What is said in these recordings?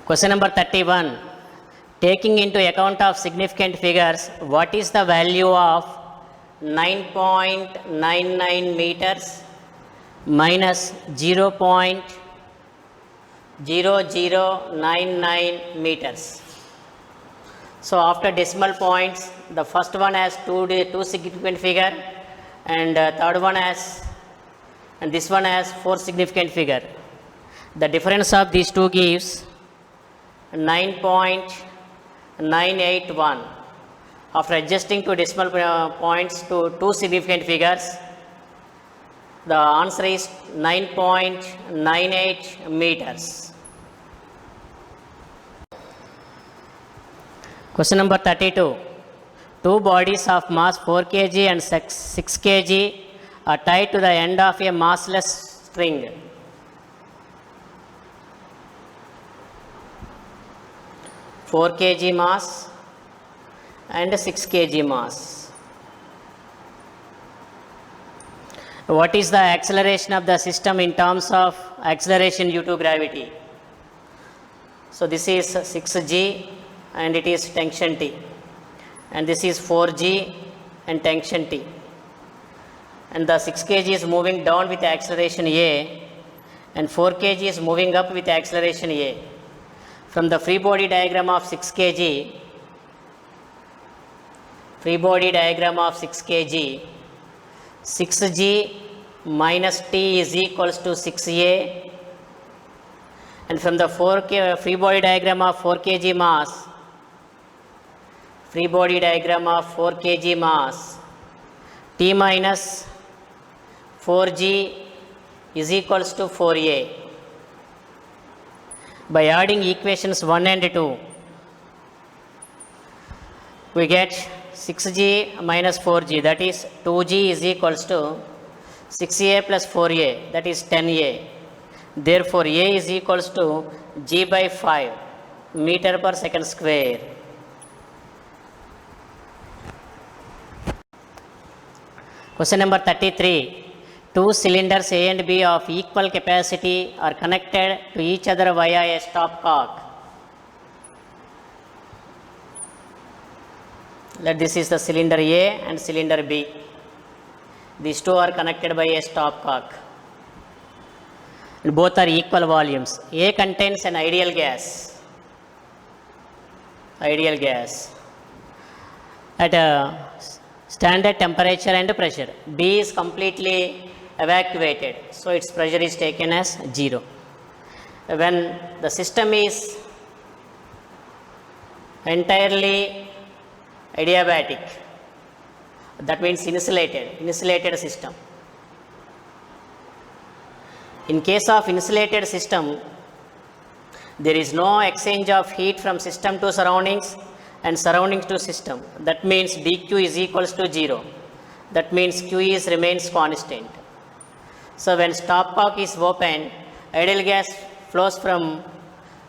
Question number 31. Taking into account of significant figures, what is the value of 9.99 meters minus 0.0099 meters? So after decimal points, the first one has two significant figure, and third one has, and this one has 4 significant figure. The difference of these two gives 9.981. After adjusting to decimal points to 2 significant figures, the answer is 9.98 meters. Question number 32. Two bodies of mass 4 kg and 6 kg are tied to the end of a massless string. Four kg mass and 6 kg mass. What is the acceleration of the system in terms of acceleration due to gravity? So this is 6g and it is tension T, and this is 4g and tension T, and the 6 kg is moving down with acceleration A, and 4 kg is moving up with acceleration A. From the free body diagram of 6 kg, 6g minus T is equals to 6a, and from the free body diagram of 4 kg mass, T minus 4g is equals to 4a. By adding equations 1 and 2, we get 6g minus 4g, that is 2g is equals to 6a plus 4a, that is 10a. Therefore, a is equals to g by 5 meter per second square. Question number 33. Two cylinders A and B of equal capacity are connected to each other via a stopcock. Let this is the cylinder A and cylinder B. These two are connected by a stopcock. Both are equal volumes. A contains an ideal gas. At a standard temperature and pressure. B is completely evacuated, so its pressure is taken as 0. When the system is entirely adiabatic, that means insulated system. In case of insulated system, there is no exchange of heat from system to surroundings and surroundings to system. That means dq is equals to 0. That means q remains constant. So when stopcock is open, ideal gas flows from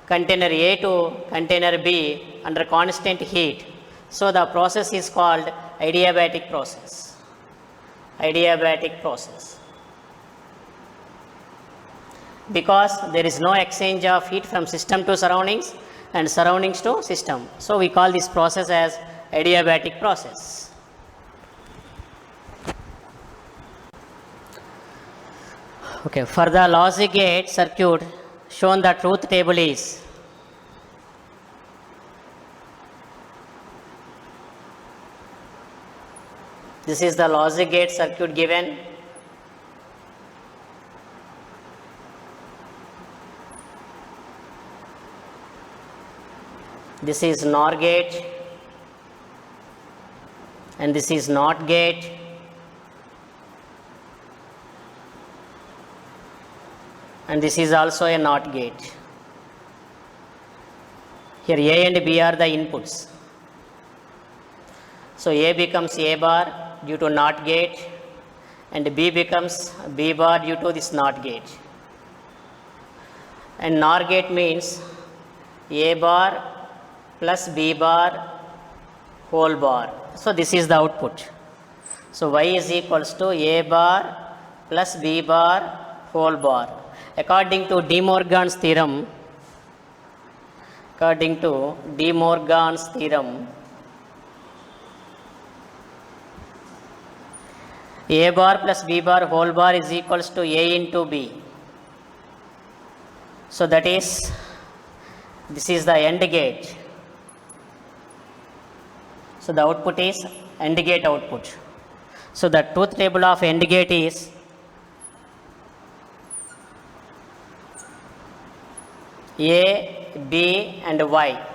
container A to container B under constant heat. So the process is called adiabatic process. Because there is no exchange of heat from system to surroundings and surroundings to system. So we call this process as adiabatic process. Okay, for the logic gate circuit shown, the truth table is this is the logic gate circuit given. This is NOR gate and this is NOT gate. And this is also a NOT gate. Here A and B are the inputs. So A becomes A bar due to NOT gate and B becomes B bar due to this NOT gate. And NOR gate means A bar plus B bar whole bar. So this is the output. So Y is equals to A bar plus B bar whole bar. According to De Morgan's theorem, according to De Morgan's theorem, A bar plus B bar whole bar is equals to A into B. So that is, this is the AND gate. So the output is AND gate output. So the truth table of AND gate is A, B and Y.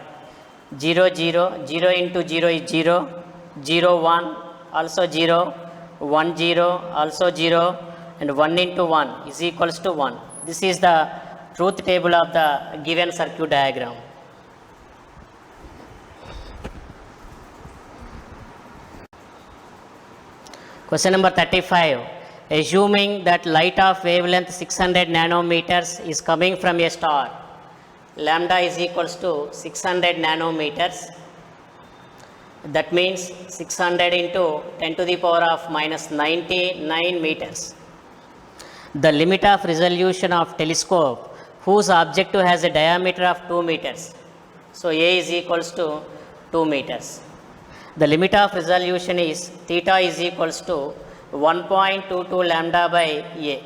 0, 0, 0 into 0 is 0, 0, 1, also 0, 1, 0, also 0, and 1 into 1 is equals to 1. This is the truth table of the given circuit diagram. Question number 35. Assuming that light of wavelength 600 nanometers is coming from a star, lambda is equals to 600 nanometers. That means 600 into 10 to the power of minus 99 meters. The limit of resolution of telescope whose objective has a diameter of 2 meters. So A is equals to 2 meters. The limit of resolution is theta is equals to 1.22 lambda by A.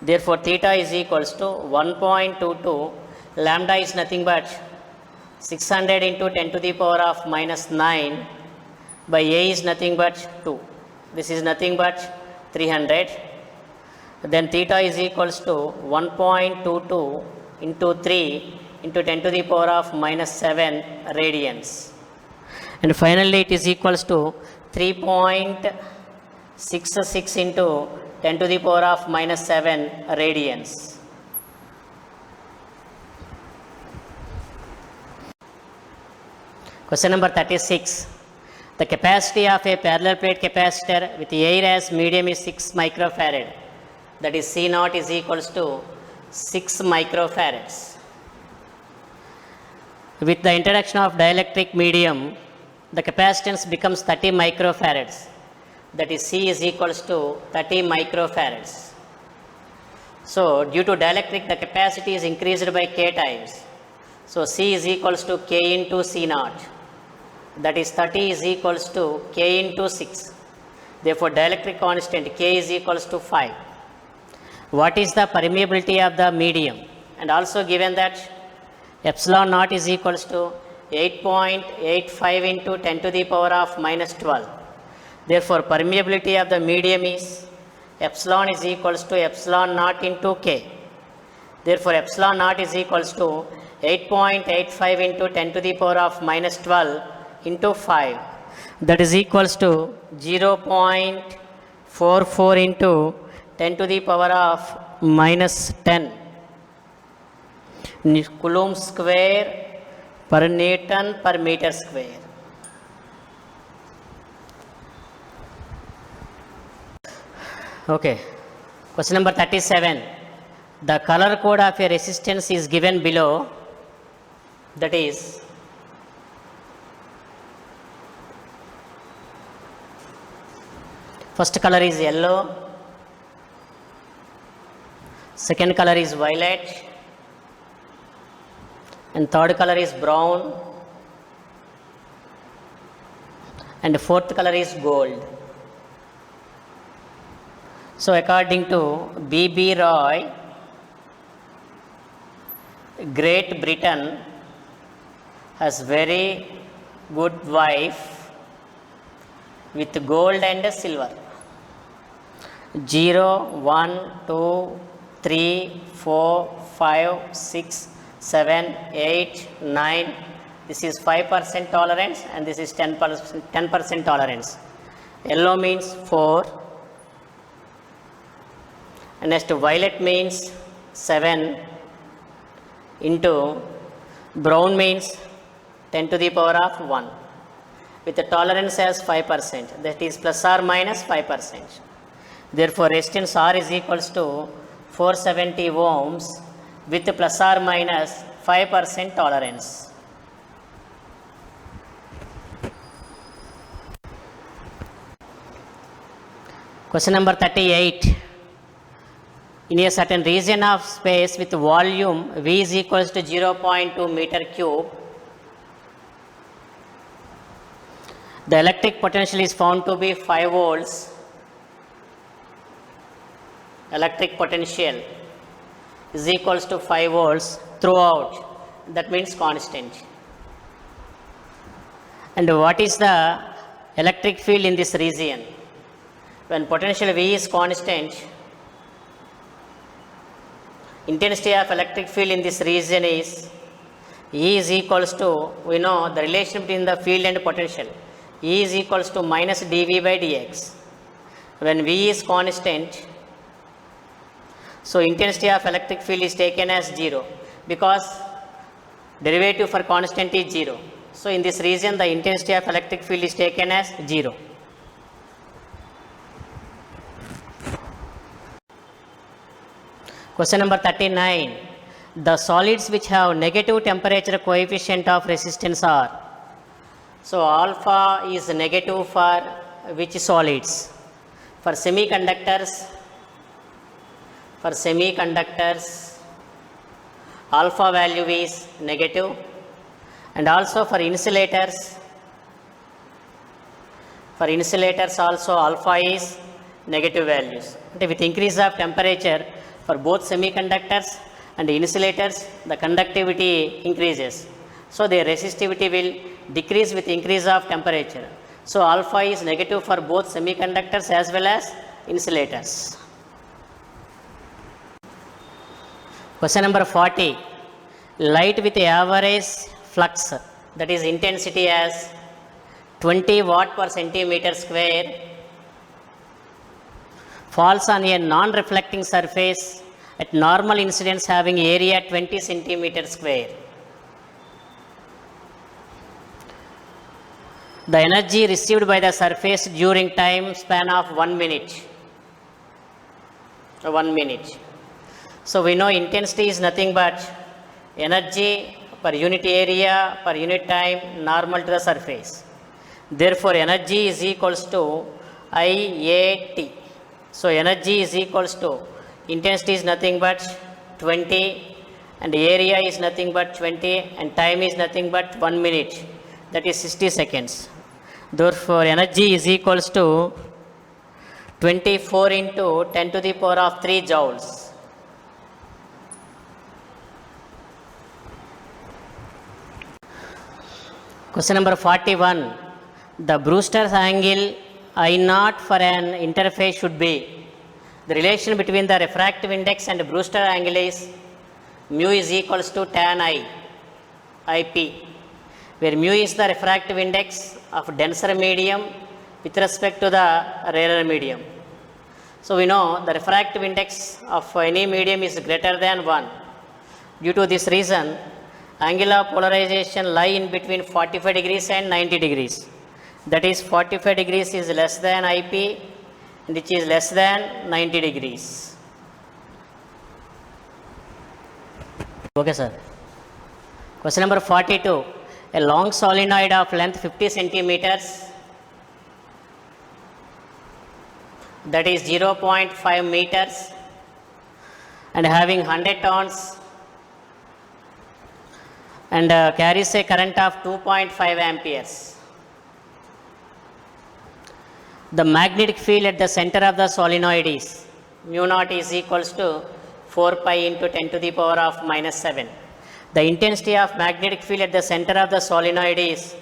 Therefore, theta is equals to 1.22. Lambda is nothing but 600 into 10 to the power of minus 9 by A is nothing but 2. This is nothing but 300. Then theta is equals to 1.22 into 3 into 10 to the power of minus 7 radians. And finally, it is equals to 3.66 into 10 to the power of minus 7 radians. Question number 36. The capacity of a parallel plate capacitor with air as medium is 6 microfarad. That is, C0 is equals to 6 microfarads. With the introduction of dielectric medium, the capacitance becomes 30 microfarads. That is, C is equals to 30 microfarads. So, due to dielectric, the capacity is increased by K times. So, C is equals to K into C0. That is, 30 is equals to K into 6. Therefore, dielectric constant K is equals to 5. What is the permeability of the medium? And also given that epsilon naught is equals to 8.85 into 10 to the power of minus 12. Therefore, permeability of the medium is epsilon is equals to epsilon naught into K. Therefore, epsilon naught is equals to 8.85 into 10 to the power of minus 12 into 5. That is equals to 0.44 into 10 to the power of minus 10 Coulomb square per Newton per meter square. Okay. Question number 37. The color code of a resistance is given below. That is, first color is yellow, second color is violet, and third color is brown, and fourth color is gold. So, according to B.B. Roy, Great Britain has very good wife with gold and silver. 0, 1, 2, 3, 4, 5, 6, 7, 8, 9. This is 5% tolerance and this is 10% tolerance. Yellow means 4. And next violet means 7 into brown means 10 to the power of 1 with the tolerance as 5%, that is plus or minus 5%. Therefore, resistance R is equals to 470 ohms with plus or minus 5% tolerance. Question number 38. in a certain region of space with volume V is equals to 0.2 meter cube, the electric potential is found to be 5 volts. Electric potential is equals to 5 volts throughout, that means constant. And what is the electric field in this region? When potential V is constant, intensity of electric field in this region is E is equals to, we know the relation between the field and potential, E is equals to minus dV by dx. When V is constant, so intensity of electric field is taken as 0 because derivative for constant is 0. So in this region the intensity of electric field is taken as 0. Question number 39. The solids which have negative temperature coefficient of resistance are. So alpha is negative for which solids? For semiconductors, alpha value is negative, and also for insulators also alpha is negative values. With increase of temperature for both semiconductors and insulators, the conductivity increases, so their resistivity will decrease with increase of temperature. So alpha is negative for both semiconductors as well as insulators. Question number 40. Light with average flux, that is intensity as 20 watt per centimeter square, falls on a non-reflecting surface at normal incidence having area 20 centimeter square. The energy received by the surface during time span of 1 minute. 1 minute. So we know intensity is nothing but energy per unit area per unit time normal to the surface. Therefore energy is equals to IAT. So energy is equals to, intensity is nothing but 20 and area is nothing but 20 and time is nothing but 1 minute, that is 60 seconds. Therefore energy is equals to 24 into 10 to the power of 3 joules. Question number 41. The Brewster's angle I naught for an interface should be. The relation between the refractive index and Brewster angle is mu is equals to tan I, IP, where mu is the refractive index of denser medium with respect to the rarer medium. So we know the refractive index of any medium is greater than 1. Due to this reason, angle of polarization lie in between 45 degrees and 90 degrees. That is 45 degrees is less than IP, which is less than 90 degrees. Okay, sir. Question number 42. A long solenoid of length 50 centimeters, that is 0.5 meters, and having 100 turns and carries a current of 2.5 amperes. The magnetic field at the center of the solenoid is mu naught is equals to 4 pi into 10 to the power of minus 7. The intensity of magnetic field at the center of the solenoid is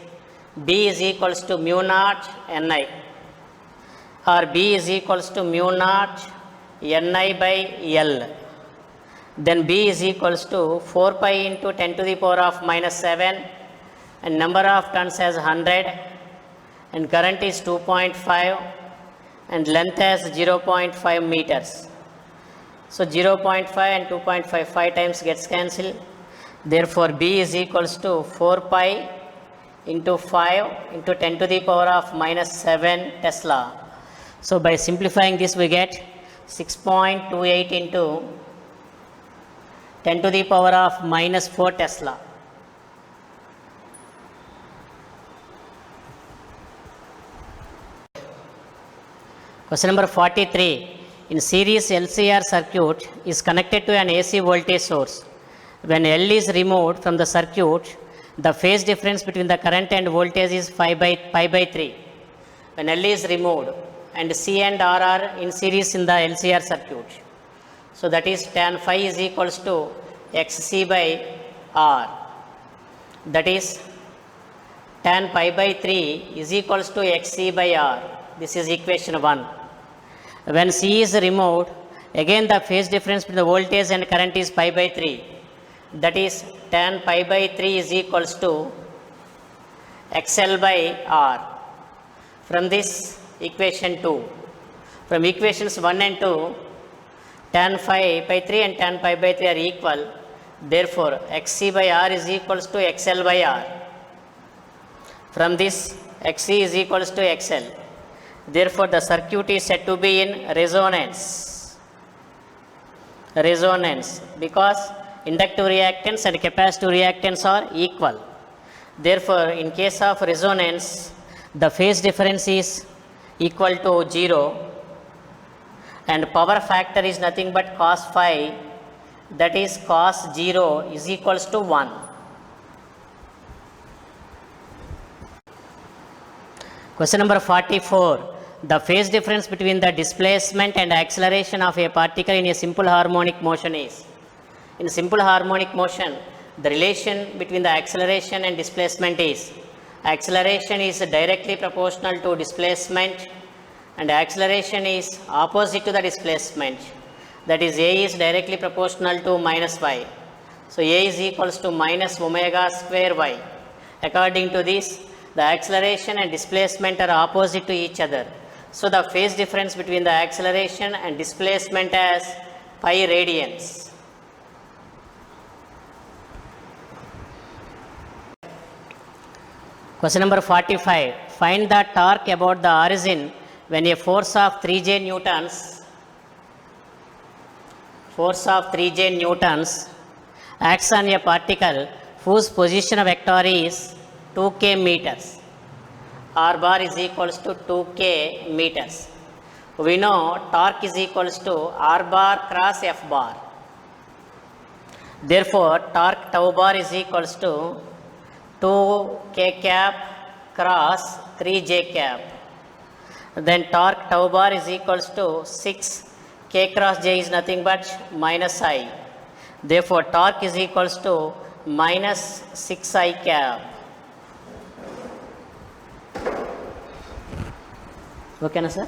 B is equals to mu naught Ni, or B is equals to mu naught Ni by L. Then B is equals to 4 pi into 10 to the power of minus 7 and number of turns as 100 and current is 2.5 and length as 0.5 meters. So 0.5 and 2.5, 5 times gets cancelled. Therefore B is equals to 4 pi into 5 into 10 to the power of minus 7 Tesla. So by simplifying this we get 6.28 into 10 to the power of minus 4 Tesla. Question number 43. in series LCR circuit is connected to an AC voltage source. When L is removed from the circuit, the phase difference between the current and voltage is pi by 3. When L is removed and C and R are in series in the LCR circuit. So that is tan phi is equals to XC by R. That is tan pi by 3 is equals to XC by R. This is equation 1. When C is removed, again the phase difference between the voltage and current is pi by 3. That is tan pi by 3 is equals to XL by R. From this equation 2. From equations 1 and 2, tan phi by 3 and tan pi by 3 are equal. Therefore, XC by R is equals to XL by R. From this, XC is equals to XL. Therefore, the circuit is said to be in resonance. Resonance, because inductive reactance and capacitive reactance are equal. Therefore, in case of resonance, the phase difference is equal to 0 and power factor is nothing but cos phi, that is cos 0 is equals to 1. Question number 44. The phase difference between the displacement and acceleration of a particle in a simple harmonic motion is. In simple harmonic motion, the relation between the acceleration and displacement is, acceleration is directly proportional to displacement and acceleration is opposite to the displacement. That is, A is directly proportional to minus y. So, A is equals to minus omega square y. According to this, the acceleration and displacement are opposite to each other. So, the phase difference between the acceleration and displacement as pi radians. Question number 45. Find the torque about the origin when a force of 3J newtons acts on a particle whose position vector is 2k meters. R bar is equals to 2k meters. We know torque is equals to R bar cross F bar. Therefore, torque tau bar is equals to 2k cap cross 3j cap. Then torque tau bar is equals to 6 k cross j is nothing but minus I. Therefore, torque is equals to minus 6I cap. Okay, na sir?